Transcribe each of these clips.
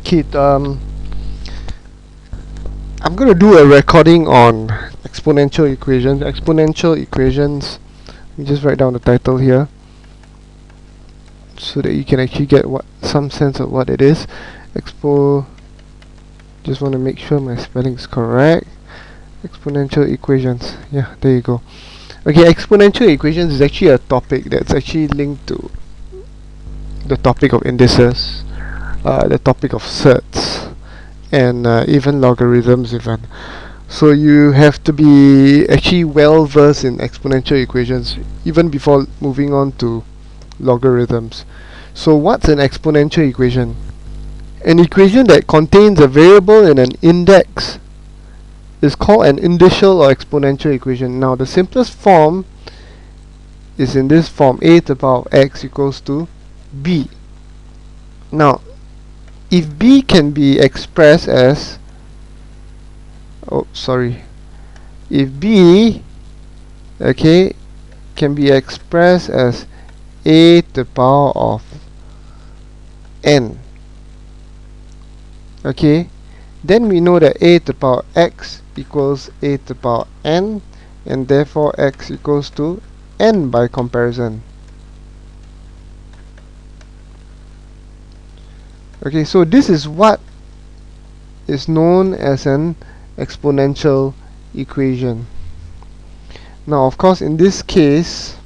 Kid, I'm going to do a recording on exponential equations. Exponential equations. Let me just write down the title here, so that you can actually get some sense of what it is. Just want to make sure my spelling is correct. Exponential equations. Yeah, there you go. Okay, exponential equations is actually a topic that's actually linked to the topic of indices, the topic of surds, and even logarithms even. So you have to be actually well versed in exponential equations even before moving on to logarithms. So what's an exponential equation? An equation that contains a variable and an index is called an indicial or exponential equation. Now the simplest form is in this form: a to the power of x equals to b. Now if b can be expressed as if b can be expressed as a to the power of n, then we know that a to the power x equals a to the power n, and therefore x equals to n by comparison. So this is what is known as an exponential equation. Now of course in this case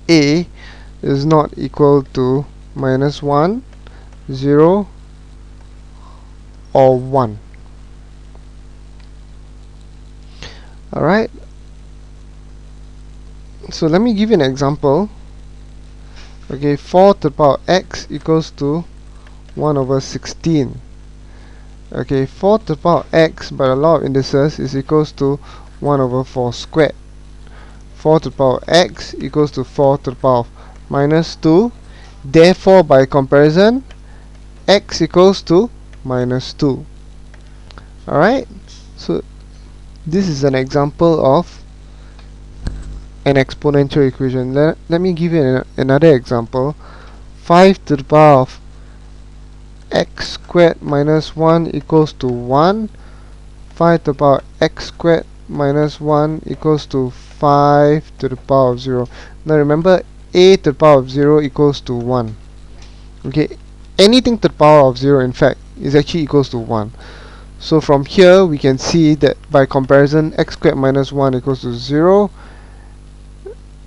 a is not equal to -1, 0 or 1. Alright, so let me give you an example. 4 to the power x equals to 1 over 16. 4 to the power x by the law of indices is equals to 1 over 4 squared. 4 to the power x equals to 4 to the power of -2. Therefore, by comparison, x equals to -2. Alright, so this is an example of an exponential equation. Let me give you another example. 5 to the power of x squared minus 1 equals to 1. 5 to the power of x squared minus 1 equals to 5 to the power of 0. Now remember, a to the power of 0 equals to 1. Anything to the power of 0 in fact is actually equals to 1. So from here we can see that by comparison x squared minus 1 equals to 0.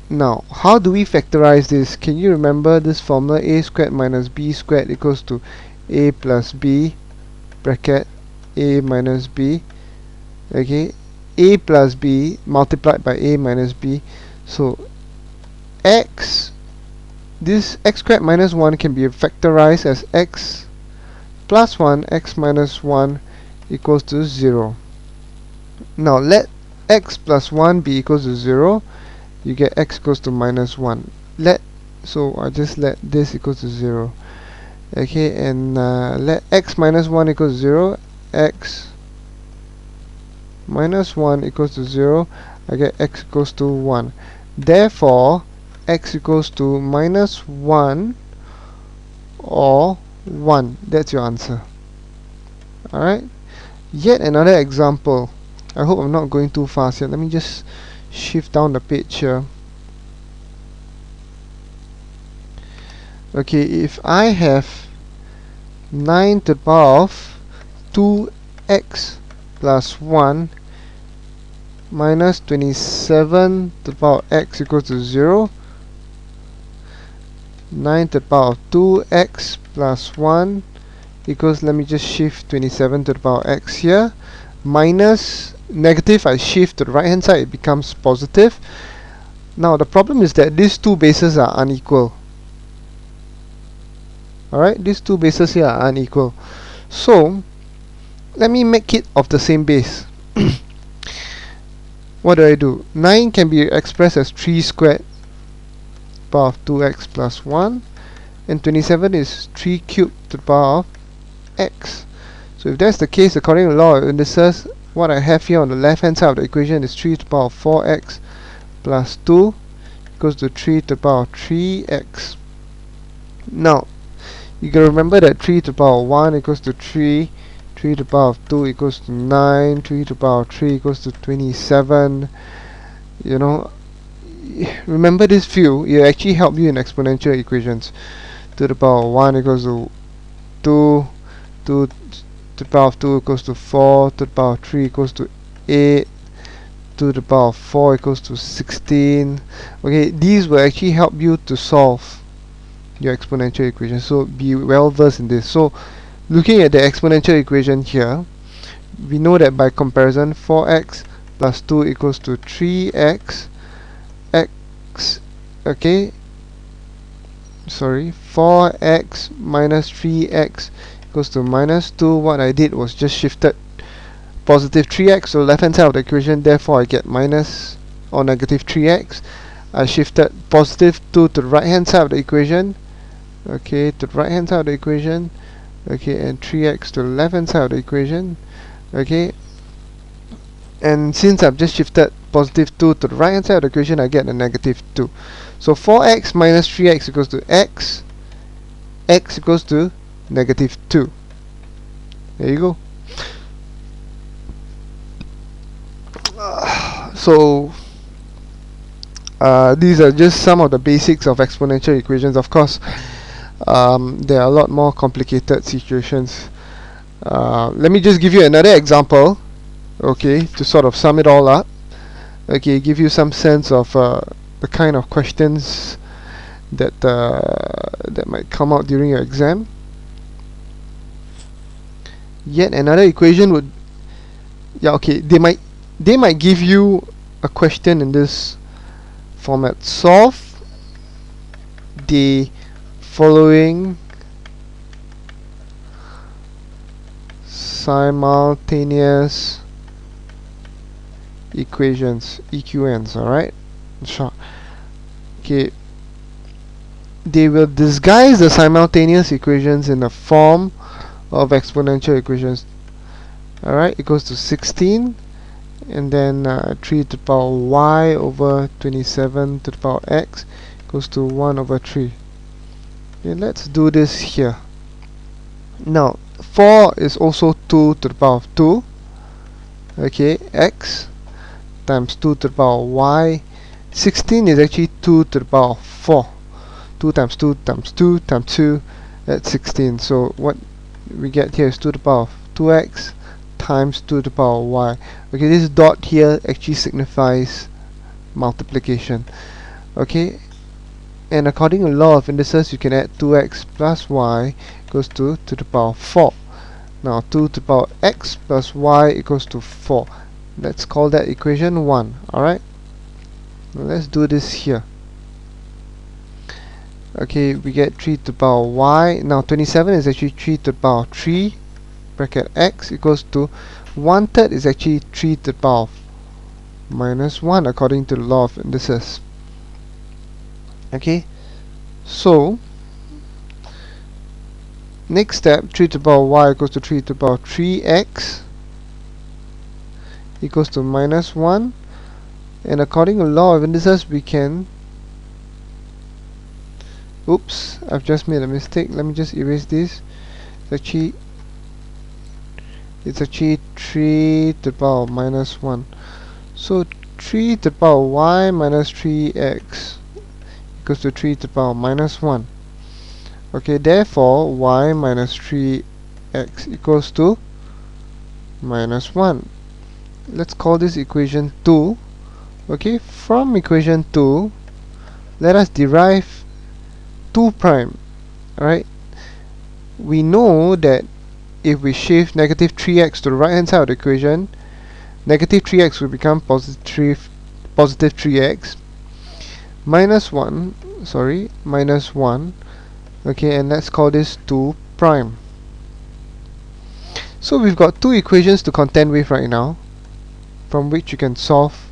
Now how do we factorize this? Can you remember this formula? A squared minus b squared equals to a plus b bracket a minus b. A plus b multiplied by a minus b. So this x squared minus 1 can be factorized as x plus 1, x minus 1 equals to 0. Now let x plus 1 be equals to 0. You get x equals to -1. So I just let this equals to 0. And let x minus 1 equals to 0. X minus 1 equals to 0. I get x equals to 1. Therefore x equals to -1 or 1. That's your answer. Alright, yet another example. I hope I'm not going too fast here. Let me just shift down the page here. If I have 9 to the power of 2x plus 1 minus 27 to the power of x equals to 0. 9 to the power of 2x plus 1 equals, let me just shift 27 to the power of x here, minus negative, I shift to the right hand side, it becomes positive. Now the problem is that these two bases are unequal. Alright, these two bases here are unequal. So let me make it of the same base. What do? 9 can be expressed as 3 squared power of 2x plus 1, and 27 is 3 cubed to the power of x. So if that's the case, according to the law of indices, what I have here on the left hand side of the equation is 3 to the power of 4x plus 2 equals to 3 to the power of 3x. Now You can remember that 3 to the power of 1 equals to 3, 3 to the power of 2 equals to 9, 3 to the power of 3 equals to 27. You know, remember this few, it actually help you in exponential equations. 2 to the power of 1 equals to 2, 2 to the power of 2 equals to 4, 2 to the power of 3 equals to 8, 2 to the power of 4 equals to 16. Okay, these will actually help you to solve your exponential equation, so be well versed in this. So looking at the exponential equation here, we know that by comparison 4x plus 2 equals to 3x, okay, sorry, 4x minus 3x equals to minus 2. What I did was just shifted positive 3x to the left hand side of the equation, therefore I get minus or negative 3x. I shifted positive 2 to the right hand side of the equation, okay, to the right hand side of the equation, okay, and 3x to the left hand side of the equation, okay, and since I've just shifted positive 2 to the right hand side of the equation, I get a negative 2. So 4x minus 3x equals to x equals to negative 2. There you go. So these are just some of the basics of exponential equations. Of course, there are a lot more complicated situations. Let me just give you another example, okay, to sort of sum it all up, okay, give you some sense of the kind of questions that that might come out during your exam. Yet another equation would, yeah, okay, they might give you a question in this format: solve the following simultaneous equations, EQNs, alright? Sure. Okay. They will disguise the simultaneous equations in the form of exponential equations. Alright, equals to 16, and then 3 to the power y over 27 to the power x equals to 1 over 3. Okay, let's do this here. Now 4 is also 2 to the power of 2, okay, x times 2 to the power of y. 16 is actually 2 to the power of 4. 2 times 2 times 2 times 2, that's 16. So what we get here is 2 to the power of 2x times 2 to the power of y. Okay, this dot here actually signifies multiplication. Okay, and according to law of indices, you can add 2x plus y equals to the power of 4. Now 2 to the power of x plus y equals to 4. Let's call that equation 1. Alright, now let's do this here. Okay, we get 3 to the power of y. Now 27 is actually 3 to the power of 3 bracket x equals to 1/3 is actually 3 to the power of minus 1 according to the law of indices. Okay, so next step, 3 to the power of y equals to 3 to the power of 3x equals to minus 1, and according to the law of indices we can, oops, I've just made a mistake, let me just erase this. It's actually 3 to the power of minus 1. So 3 to the power of y minus 3x equals to 3 to the power of minus 1. Okay, therefore y minus 3x equals to minus 1. Let's call this equation 2. Okay, from equation 2, let us derive 2 prime. Alright, we know that if we shift negative 3x to the right hand side of the equation, negative 3x will become positive 3x minus 1, minus 1. Okay, and let's call this 2 prime. So we've got 2 equations to contend with right now, from which you can solve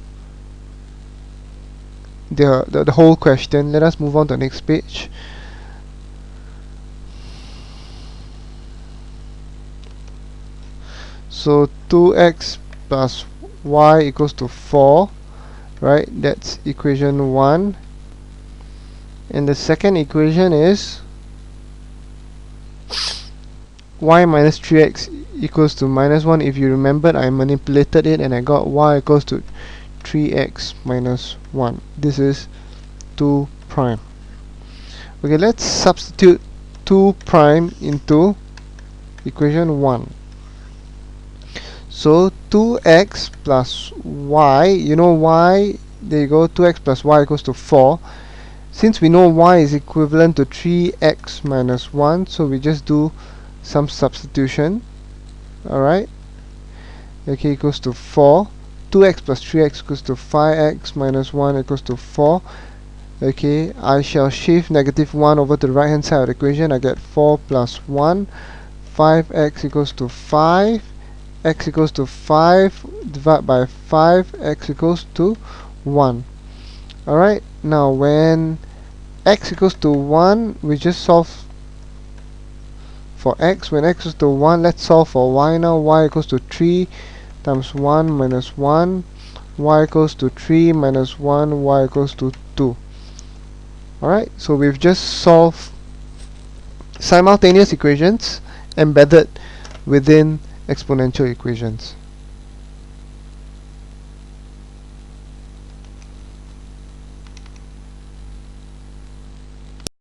the whole question. Let us move on to the next page. So 2x plus y equals to 4, right? That's equation 1. And the second equation is y minus 3x equals to minus 1. If you remembered, I manipulated it and I got y equals to 3x minus 1. This is 2 prime. Okay, let's substitute 2 prime into equation 1. So 2x plus y, you know y, there you go, 2x plus y equals to 4. Since we know y is equivalent to 3x minus 1, so we just do some substitution. Alright, okay, equals to 4. 2x plus 3x equals to 5x minus 1 equals to 4. Okay, I shall shift negative 1 over to the right hand side of the equation. I get 4 plus 1. 5x equals to 5. X equals to 5 divided by 5. X equals to 1. Alright, now when x equals to 1, we just solve for x. When x equals to 1, let's solve for y now. Y equals to 3 times 1 minus 1. Y equals to 3 minus 1. Y equals to 2. Alright, so we've just solved simultaneous equations embedded within exponential equations.